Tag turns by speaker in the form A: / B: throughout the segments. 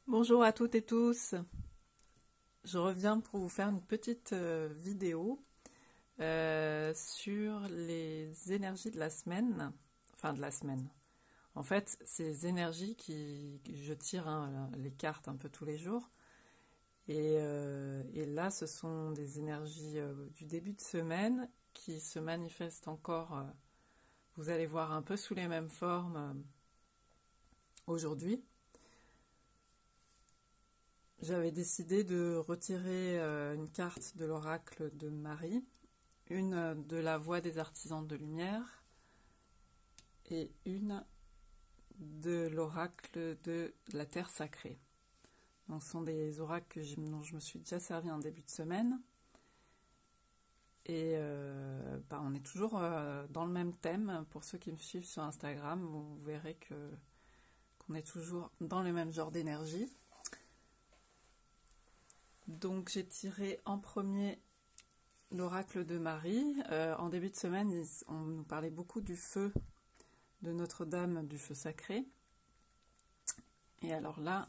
A: Bonjour à toutes et tous, je reviens pour vous faire une petite vidéo sur les énergies de la semaine, En fait, ces énergies que je tire les cartes un peu tous les jours. Et là, ce sont des énergies du début de semaine qui se manifestent encore, vous allez voir, un peu sous les mêmes formes aujourd'hui. J'avais décidé de retirer une carte de l'oracle de Marie, une de la voix des artisans de lumière et une de l'oracle de la terre sacrée. Donc, ce sont des oracles dont je me suis déjà servi en début de semaine. Et on est toujours dans le même thème. Pour ceux qui me suivent sur Instagram, vous verrez qu'on est toujours dans le même genre d'énergie. Donc j'ai tiré en premier l'oracle de Marie. En début de semaine, on nous parlait beaucoup du feu de Notre-Dame, du feu sacré. Et alors là,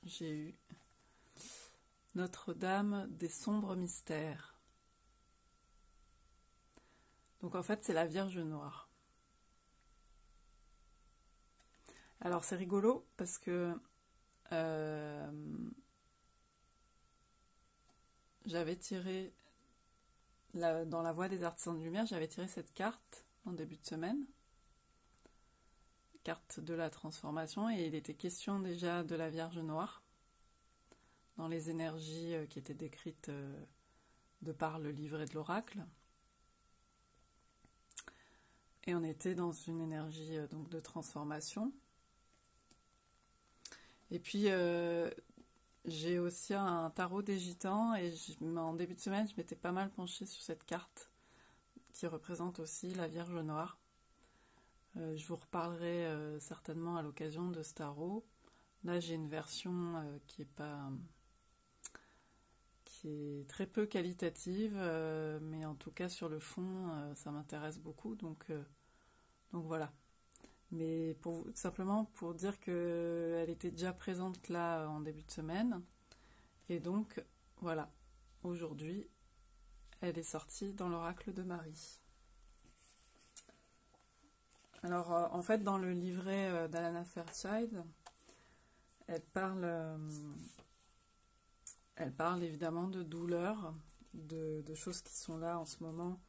A: j'ai eu Notre-Dame des sombres mystères. Donc en fait, c'est la Vierge Noire. Alors c'est rigolo parce que j'avais tiré, dans la voie des artisans de lumière, j'avais tiré cette carte en début de semaine. Carte de la transformation, et il était question déjà de la Vierge Noire dans les énergies qui étaient décrites de par le livret de l'oracle. Et on était dans une énergie donc de transformation. Et puis j'ai aussi un tarot des gitans, et en début de semaine je m'étais pas mal penchée sur cette carte qui représente aussi la Vierge Noire. Je vous reparlerai certainement à l'occasion de ce tarot. Là j'ai une version qui est très peu qualitative, mais en tout cas sur le fond ça m'intéresse beaucoup, donc voilà. Mais simplement pour dire qu'elle était déjà présente là en début de semaine, et donc voilà, aujourd'hui elle est sortie dans l'oracle de Marie. Alors en fait dans le livret d'Alana Fairchild, elle parle évidemment de douleurs, de choses qui sont là en ce moment,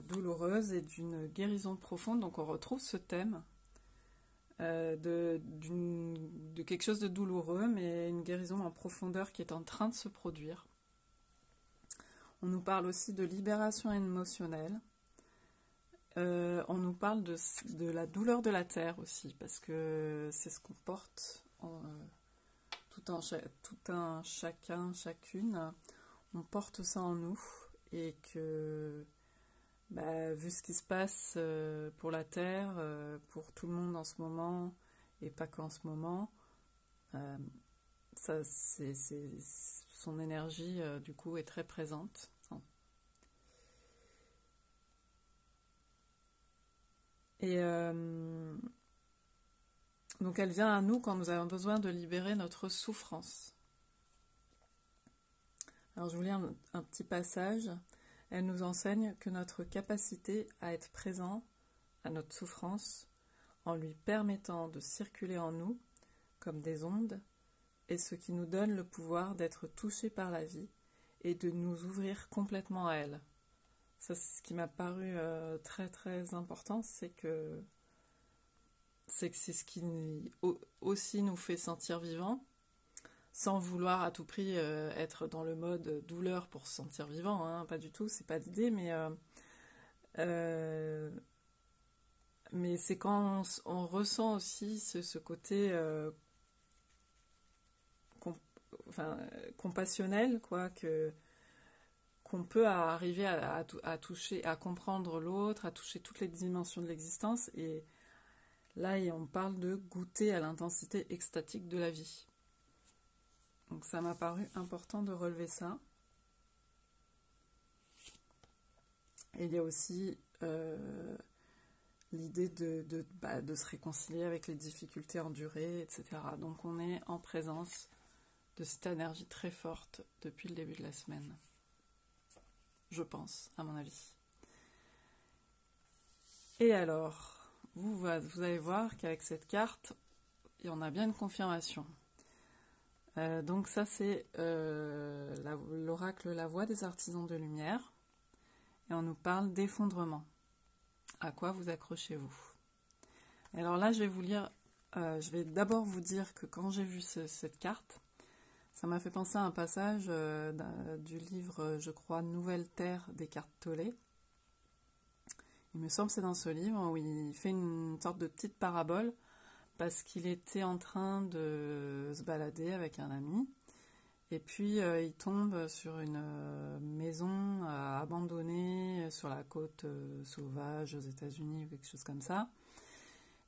A: douloureuses, et d'une guérison profonde. Donc on retrouve ce thème de quelque chose de douloureux, mais une guérison en profondeur qui est en train de se produire. On nous parle aussi de libération émotionnelle. On nous parle de la douleur de la terre aussi, parce que c'est ce qu'on porte tout un chacun, chacune. On porte ça en nous, et que vu ce qui se passe pour la terre, pour tout le monde en ce moment, et pas qu'en ce moment, son énergie du coup est très présente. Et donc elle vient à nous quand nous avons besoin de libérer notre souffrance. Alors je vous lis un petit passage. Elle nous enseigne que notre capacité à être présent à notre souffrance, en lui permettant de circuler en nous comme des ondes, est ce qui nous donne le pouvoir d'être touchés par la vie et de nous ouvrir complètement à elle. Ça, c'est ce qui m'a paru très très important, c'est que c'est ce qui aussi nous fait sentir vivants, sans vouloir à tout prix être dans le mode douleur pour se sentir vivant, hein, pas du tout, c'est pas l'idée, mais c'est quand on ressent aussi ce côté compassionnel, quoi, qu'on peut arriver à toucher, à comprendre l'autre, à toucher toutes les dimensions de l'existence. Et là, on parle de goûter à l'intensité extatique de la vie. Donc ça m'a paru important de relever ça. Et il y a aussi l'idée de se réconcilier avec les difficultés endurées, etc. Donc on est en présence de cette énergie très forte depuis le début de la semaine. Je pense, à mon avis. Et alors, vous allez voir qu'avec cette carte, on a bien une confirmation. Donc ça c'est l'oracle La Voix des Artisans de Lumière. Et on nous parle d'effondrement. À quoi vous accrochez-vous? Alors là, je vais vous lire, je vais d'abord vous dire que quand j'ai vu cette carte, ça m'a fait penser à un passage du livre, je crois, Nouvelle Terre d'Eckhart Tolle. Il me semble que c'est dans ce livre où il fait une sorte de petite parabole parce qu'il était en train de se balader avec un ami. Et puis il tombe sur une maison abandonnée sur la côte sauvage aux États-Unis ou quelque chose comme ça.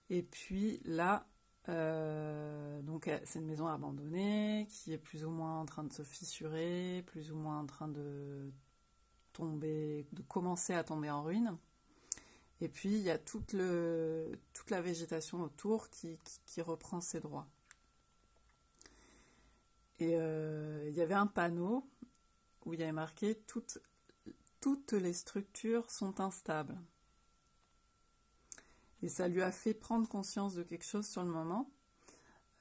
A: Et puis là, donc c'est une maison abandonnée qui est plus ou moins en train de se fissurer, plus ou moins en train de tomber, de commencer à tomber en ruine. Et puis il y a toute la végétation autour qui reprend ses droits. Et il y avait un panneau où il y avait marqué toutes les structures sont instables. Et ça lui a fait prendre conscience de quelque chose sur le moment.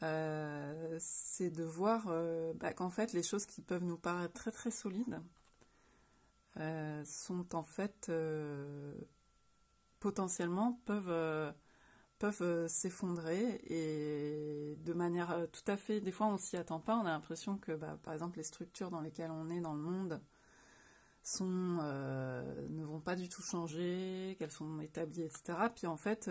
A: C'est de voir qu'en fait les choses qui peuvent nous paraître très très solides sont en fait potentiellement peuvent s'effondrer et de manière tout à fait, des fois on s'y attend pas, on a l'impression que par exemple les structures dans lesquelles on est dans le monde ne vont pas du tout changer, qu'elles sont établies, etc. Puis en fait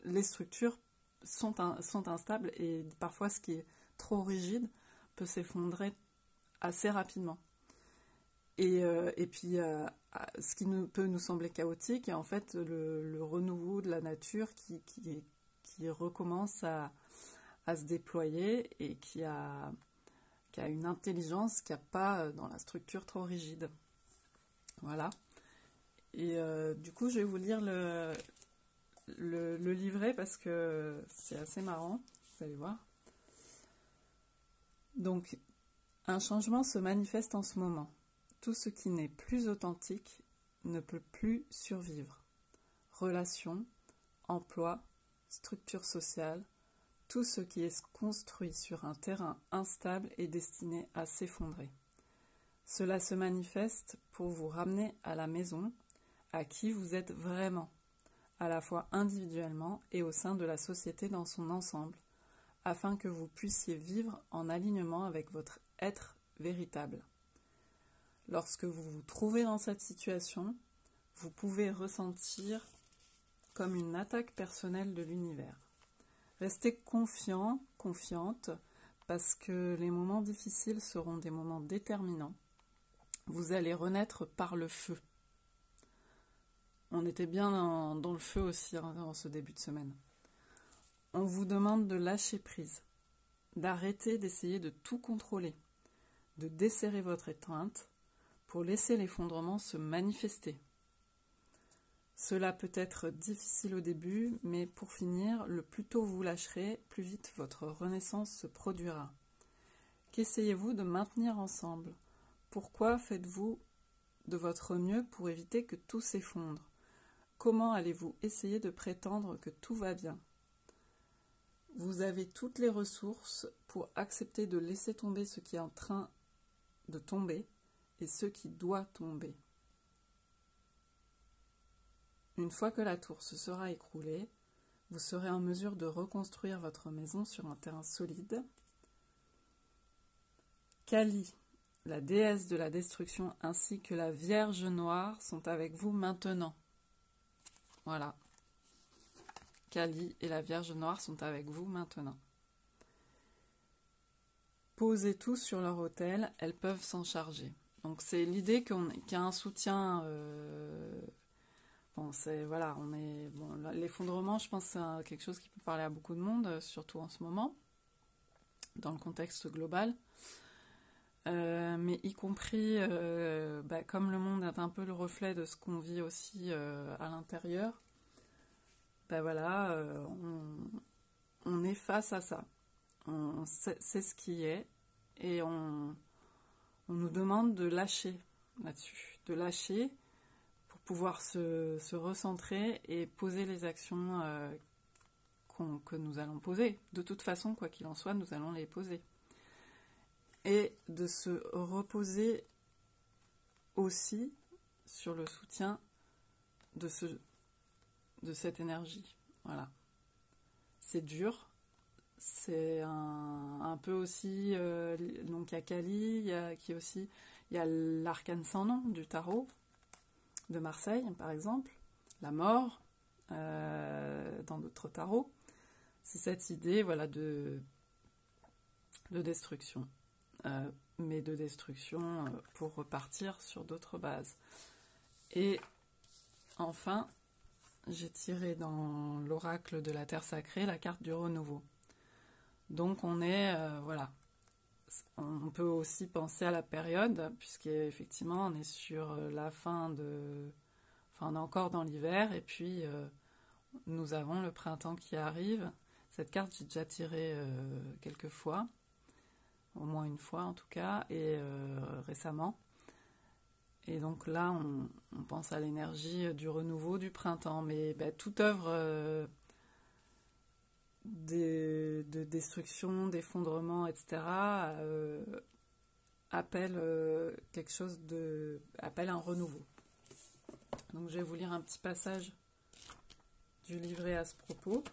A: les structures sont instables et parfois ce qui est trop rigide peut s'effondrer assez rapidement. Et puis, ce qui peut nous sembler chaotique est en fait le renouveau de la nature qui recommence à se déployer et qui a une intelligence qu'il n'y a pas dans la structure trop rigide. Voilà. Et du coup, je vais vous lire le livret parce que c'est assez marrant, vous allez voir. Donc, un changement se manifeste en ce moment. Tout ce qui n'est plus authentique ne peut plus survivre. Relations, emploi, structure sociale, tout ce qui est construit sur un terrain instable est destiné à s'effondrer. Cela se manifeste pour vous ramener à la maison, à qui vous êtes vraiment, à la fois individuellement et au sein de la société dans son ensemble, afin que vous puissiez vivre en alignement avec votre être véritable. Lorsque vous vous trouvez dans cette situation, vous pouvez ressentir comme une attaque personnelle de l'univers. Restez confiant, confiante, parce que les moments difficiles seront des moments déterminants. Vous allez renaître par le feu. On était bien dans le feu aussi dans ce début de semaine. On vous demande de lâcher prise, d'arrêter d'essayer de tout contrôler, de desserrer votre étreinte, pour laisser l'effondrement se manifester. Cela peut être difficile au début, mais pour finir, le plus tôt vous lâcherez, plus vite votre renaissance se produira. Qu'essayez-vous de maintenir ensemble? Pourquoi faites-vous de votre mieux pour éviter que tout s'effondre? Comment allez-vous essayer de prétendre que tout va bien? Vous avez toutes les ressources pour accepter de laisser tomber ce qui est en train de tomber, et ce qui doit tomber. Une fois que la tour se sera écroulée, vous serez en mesure de reconstruire votre maison sur un terrain solide. Kali, la déesse de la destruction, ainsi que la Vierge Noire sont avec vous maintenant. Voilà. Kali et la Vierge Noire sont avec vous maintenant. Posez tout sur leur autel, elles peuvent s'en charger. Donc c'est l'idée qu'il y a un soutien. L'effondrement, je pense, c'est quelque chose qui peut parler à beaucoup de monde, surtout en ce moment, dans le contexte global. mais y compris, comme le monde est un peu le reflet de ce qu'on vit aussi à l'intérieur, voilà, on est face à ça. C'est ce qui est, et on nous demande de lâcher là-dessus, de lâcher pour pouvoir se recentrer et poser les actions que nous allons poser. De toute façon, quoi qu'il en soit, nous allons les poser. Et de se reposer aussi sur le soutien de cette énergie. Voilà. C'est dur. C'est un peu aussi... donc il y a Kali, il y a l'arcane sans nom du tarot de Marseille, par exemple. La mort, dans d'autres tarots. C'est cette idée, voilà, de destruction. Mais de destruction pour repartir sur d'autres bases. Et enfin, j'ai tiré dans l'oracle de la Terre Sacrée la carte du renouveau. Donc on est, voilà, on peut aussi penser à la période, puisqu'effectivement on est sur la fin on est encore dans l'hiver, et puis nous avons le printemps qui arrive. Cette carte, j'ai déjà tiré quelques fois, au moins une fois en tout cas, et récemment. Et donc là, on pense à l'énergie du renouveau, du printemps. Mais toute œuvre de destruction, d'effondrement, etc., appelle quelque chose appelle un renouveau. Donc je vais vous lire un petit passage du livret à ce propos.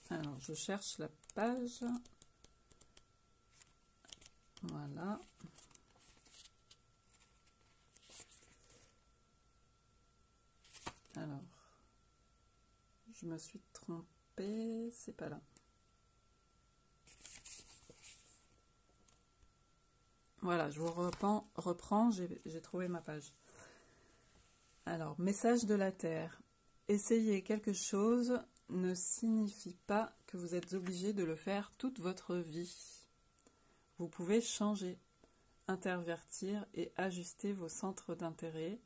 A: Alors, je cherche la page. Voilà. Alors, je me suis trompée, c'est pas là. Voilà, je vous reprends, j'ai trouvé ma page. Alors, message de la Terre. Essayer quelque chose ne signifie pas que vous êtes obligé de le faire toute votre vie. Vous pouvez changer, intervertir et ajuster vos centres d'intérêt,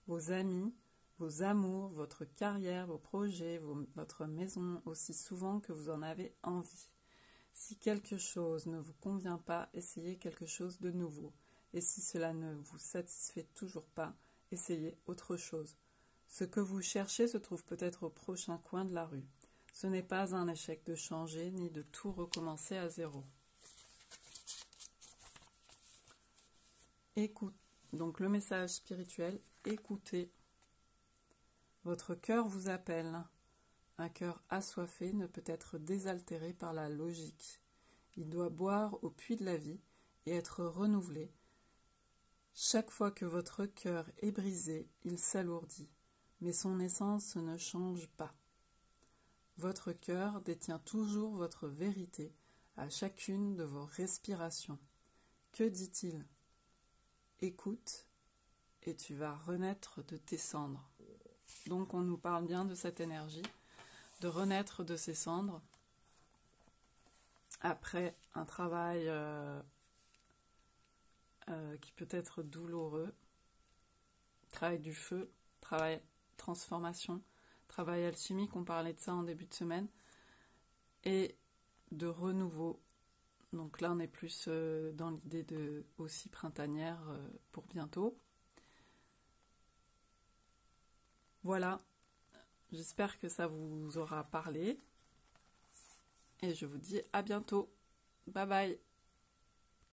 A: vos amis, vos amours, votre carrière, vos projets, votre maison aussi souvent que vous en avez envie. Si quelque chose ne vous convient pas, essayez quelque chose de nouveau. Et si cela ne vous satisfait toujours pas, essayez autre chose. Ce que vous cherchez se trouve peut-être au prochain coin de la rue. Ce n'est pas un échec de changer ni de tout recommencer à zéro. Écoute. Donc le message spirituel, écoutez. Votre cœur vous appelle. Un cœur assoiffé ne peut être désaltéré par la logique. Il doit boire au puits de la vie et être renouvelé. Chaque fois que votre cœur est brisé, il s'alourdit, mais son essence ne change pas. Votre cœur détient toujours votre vérité à chacune de vos respirations. Que dit-il ? Écoute, et tu vas renaître de tes cendres. Donc on nous parle bien de cette énergie, de renaître de ses cendres, après un travail qui peut être douloureux, travail du feu, travail transformation, travail alchimique, on parlait de ça en début de semaine, et de renouveau. Donc là on est plus dans l'idée de aussi printanière pour bientôt. Voilà, j'espère que ça vous aura parlé, et je vous dis à bientôt. Bye bye.